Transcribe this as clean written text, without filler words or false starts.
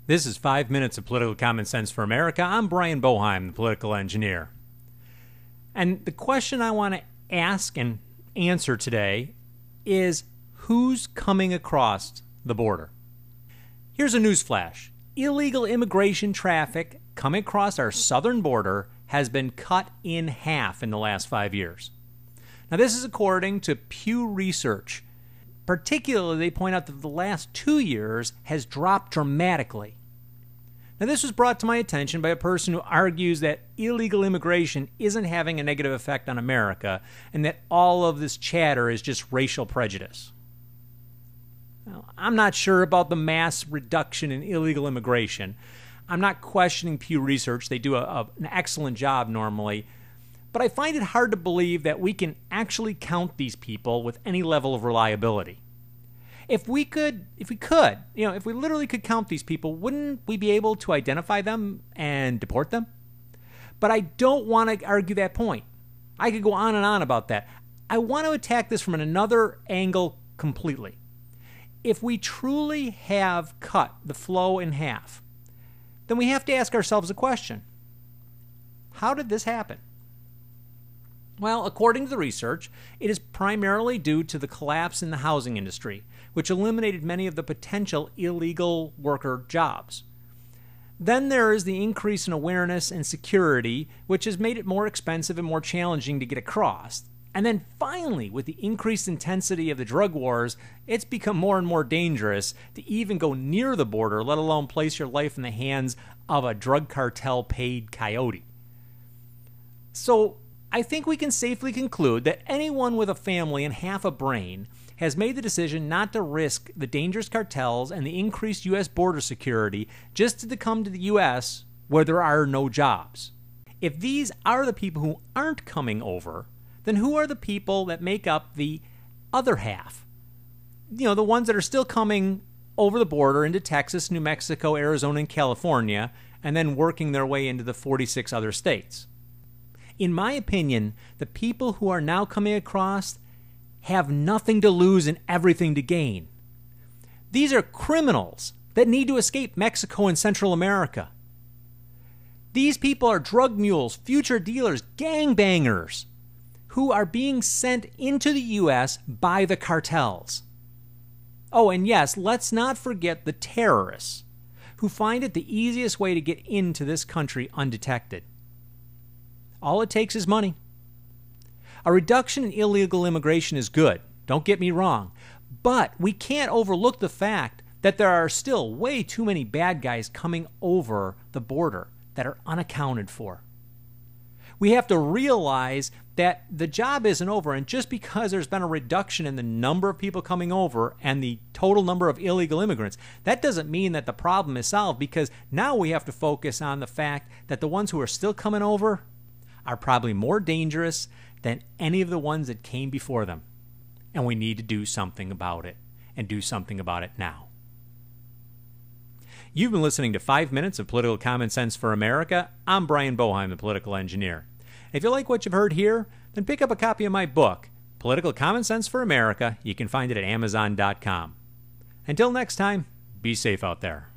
This is 5 Minutes of Political Common Sense for America. I'm Brian Boeheim, the political engineer. And the question I want to ask and answer today is, who's coming across the border? Here's a newsflash. Illegal immigration traffic coming across our southern border has been cut in half in the last 5 years. Now, this is according to Pew Research. Particularly, they point out that the last 2 years has dropped dramatically. Now, this was brought to my attention by a person who argues that illegal immigration isn't having a negative effect on America and that all of this chatter is just racial prejudice. Now, I'm not sure about the mass reduction in illegal immigration. I'm not questioning Pew Research. They do an excellent job normally. But I find it hard to believe that we can actually count these people with any level of reliability. If we literally could count these people, wouldn't we be able to identify them and deport them? But I don't want to argue that point. I could go on and on about that. I want to attack this from another angle completely. If we truly have cut the flow in half, then we have to ask ourselves a question. How did this happen? Well, according to the research, it is primarily due to the collapse in the housing industry, which eliminated many of the potential illegal worker jobs. Then there is the increase in awareness and security, which has made it more expensive and more challenging to get across. And then finally, with the increased intensity of the drug wars, it's become more and more dangerous to even go near the border, let alone place your life in the hands of a drug cartel-paid coyote. So, I think we can safely conclude that anyone with a family and half a brain has made the decision not to risk the dangerous cartels and the increased U.S. border security just to come to the U.S. where there are no jobs. If these are the people who aren't coming over, then who are the people that make up the other half? The ones that are still coming over the border into Texas, New Mexico, Arizona, and California, and then working their way into the 46 other states. In my opinion, the people who are now coming across have nothing to lose and everything to gain. These are criminals that need to escape Mexico and Central America. These people are drug mules, future dealers, gangbangers who are being sent into the U.S. by the cartels. Oh, and yes, let's not forget the terrorists who find it the easiest way to get into this country undetected. All it takes is money. A reduction in illegal immigration is good, don't get me wrong, but we can't overlook the fact that there are still way too many bad guys coming over the border that are unaccounted for. We have to realize that the job isn't over, and just because there's been a reduction in the number of people coming over and the total number of illegal immigrants, that doesn't mean that the problem is solved, because now we have to focus on the fact that the ones who are still coming over are probably more dangerous than any of the ones that came before them. And we need to do something about it, and do something about it now. You've been listening to 5 Minutes of Political Common Sense for America. I'm Brian Boeheim, the political engineer. If you like what you've heard here, then pick up a copy of my book, Political Common Sense for America. You can find it at Amazon.com. Until next time, be safe out there.